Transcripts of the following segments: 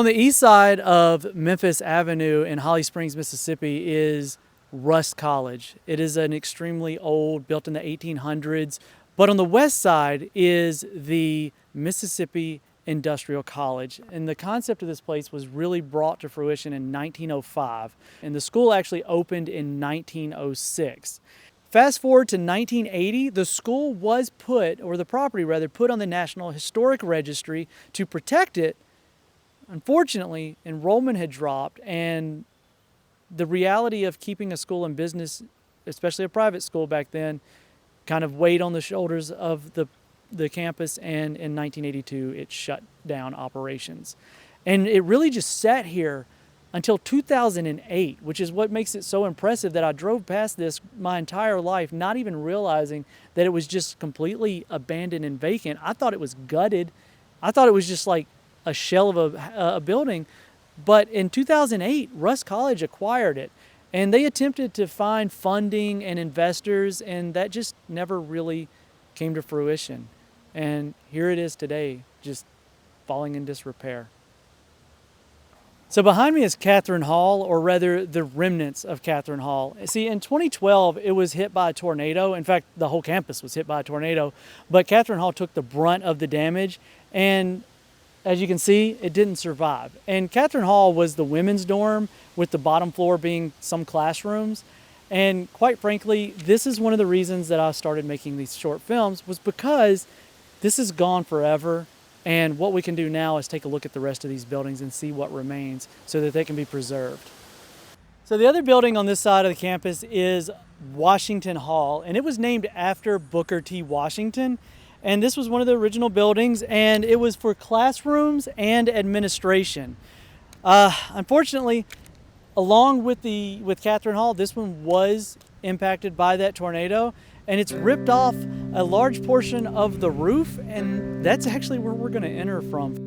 On the east side of Memphis Avenue in Holly Springs, Mississippi is Rust College. It is an extremely old, built in the 1800s. But on the west side is the Mississippi Industrial College. And the concept of this place was really brought to fruition in 1905. And the school actually opened in 1906. Fast forward to 1980, the school was put, or the property rather, put on the National Historic Registry to protect it. Unfortunately, enrollment had dropped, and the reality of keeping a school in business, especially a private school back then, kind of weighed on the shoulders of the campus, and in 1982 it shut down operations. And it really just sat here until 2008, which is what makes it so impressive that I drove past this my entire life, not even realizing that it was just completely abandoned and vacant. I thought it was gutted. I thought it was just like a shell of a building. But in 2008, Rust College acquired it, and they attempted to find funding and investors, and that just never really came to fruition. And here it is today, just falling in disrepair. So behind me is Catherine Hall, or rather the remnants of Catherine Hall. See, in 2012, it was hit by a tornado. In fact, the whole campus was hit by a tornado, but Catherine Hall took the brunt of the damage, and as you can see, it didn't survive. And Catherine Hall was the women's dorm, with the bottom floor being some classrooms. And quite frankly, this is one of the reasons that I started making these short films, was because this is gone forever. And what we can do now is take a look at the rest of these buildings and see what remains so that they can be preserved. So the other building on this side of the campus is Washington Hall, and it was named after Booker T. Washington. And this was one of the original buildings, and it was for classrooms and administration. Unfortunately, along with Catherine Hall, this one was impacted by that tornado, and it's ripped off a large portion of the roof, and that's actually where we're going to enter from.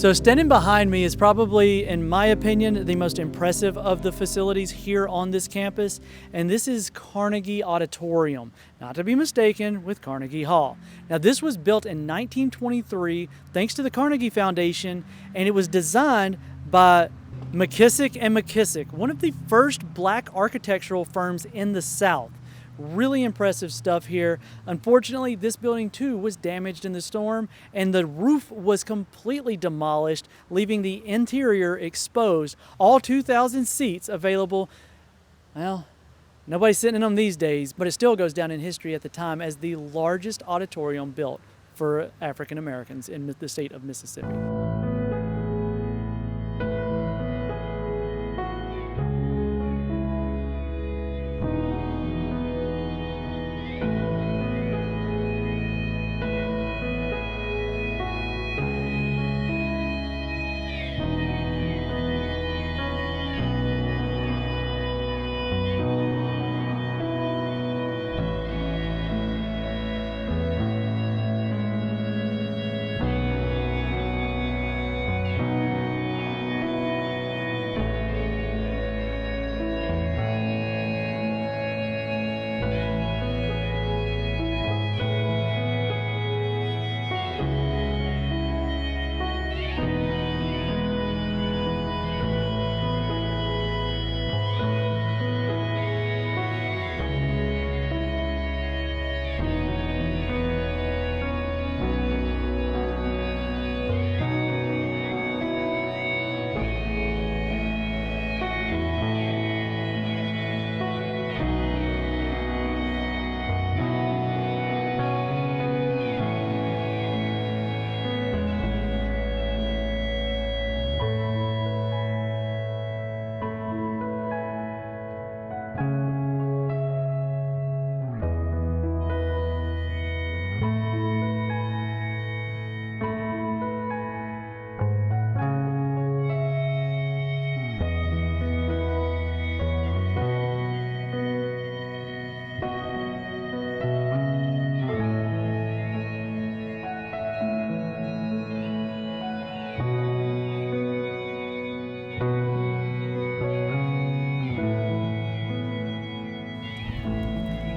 So standing behind me is probably, in my opinion, the most impressive of the facilities here on this campus, and this is Carnegie Auditorium, not to be mistaken with Carnegie Hall. Now this was built in 1923 thanks to the Carnegie Foundation, and it was designed by McKissick and McKissick, one of the first black architectural firms in the South. Really impressive stuff here. Unfortunately, this building too was damaged in the storm, and the roof was completely demolished, leaving the interior exposed. All 2,000 seats available. Well, nobody's sitting in them these days, but it still goes down in history at the time as the largest auditorium built for African Americans in the state of Mississippi.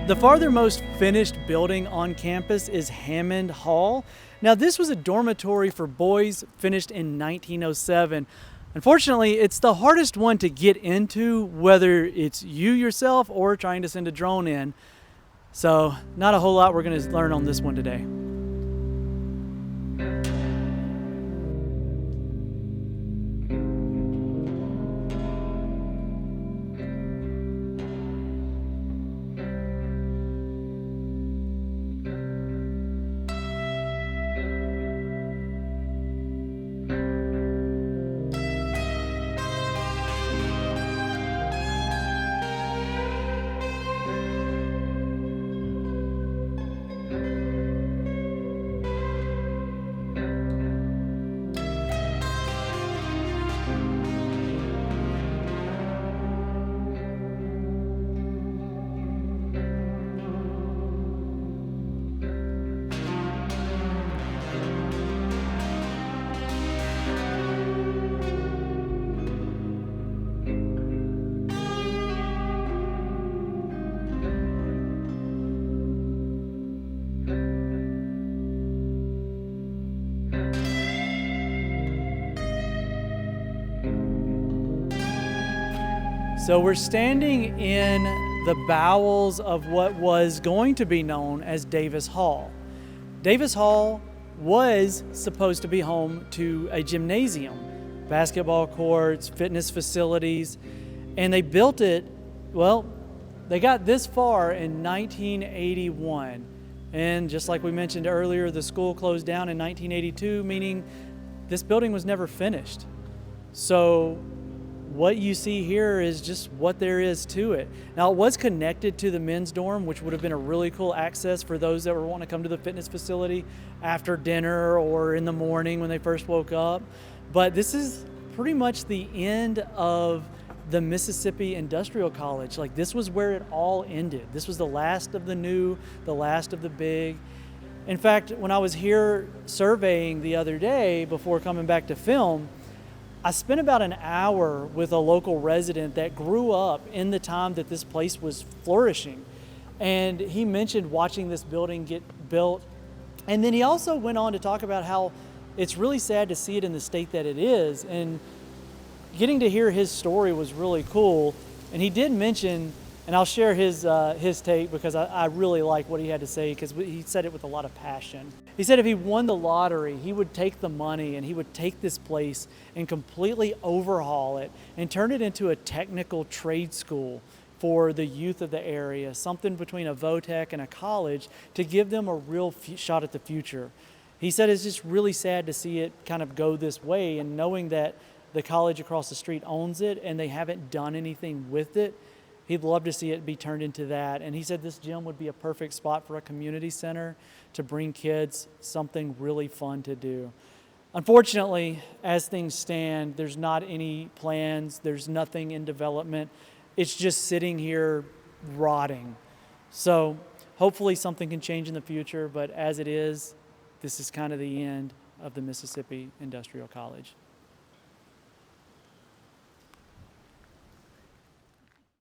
The farthermost finished building on campus is Hammond Hall. Now this was a dormitory for boys, finished in 1907. Unfortunately, it's the hardest one to get into, whether it's you yourself or trying to send a drone in. So not a whole lot we're going to learn on this one today. So we're standing in the bowels of what was going to be known as Davis Hall. Davis Hall was supposed to be home to a gymnasium, basketball courts, fitness facilities, and they built it, well, they got this far in 1981. And just like we mentioned earlier, the school closed down in 1982, meaning this building was never finished. So what you see here is just what there is to it. Now, it was connected to the men's dorm, which would have been a really cool access for those that were wanting to come to the fitness facility after dinner or in the morning when they first woke up. But this is pretty much the end of the Mississippi Industrial College. Like, this was where it all ended. This was the last of the new, the last of the big. In fact, when I was here surveying the other day before coming back to film, I spent about an hour with a local resident that grew up in the time that this place was flourishing. And he mentioned watching this building get built. And then he also went on to talk about how it's really sad to see it in the state that it is. And getting to hear his story was really cool. And he did mention, and I'll share his take because I really like what he had to say because he said it with a lot of passion. He said if he won the lottery, he would take the money and he would take this place and completely overhaul it and turn it into a technical trade school for the youth of the area, something between a VOTEC and a college to give them a real shot at the future. He said it's just really sad to see it kind of go this way, and knowing that the college across the street owns it and they haven't done anything with it, he'd love to see it be turned into that. And he said this gym would be a perfect spot for a community center to bring kids something really fun to do. Unfortunately, as things stand, there's not any plans, there's nothing in development. It's just sitting here rotting. So hopefully something can change in the future, but as it is, this is kind of the end of the Mississippi Industrial College.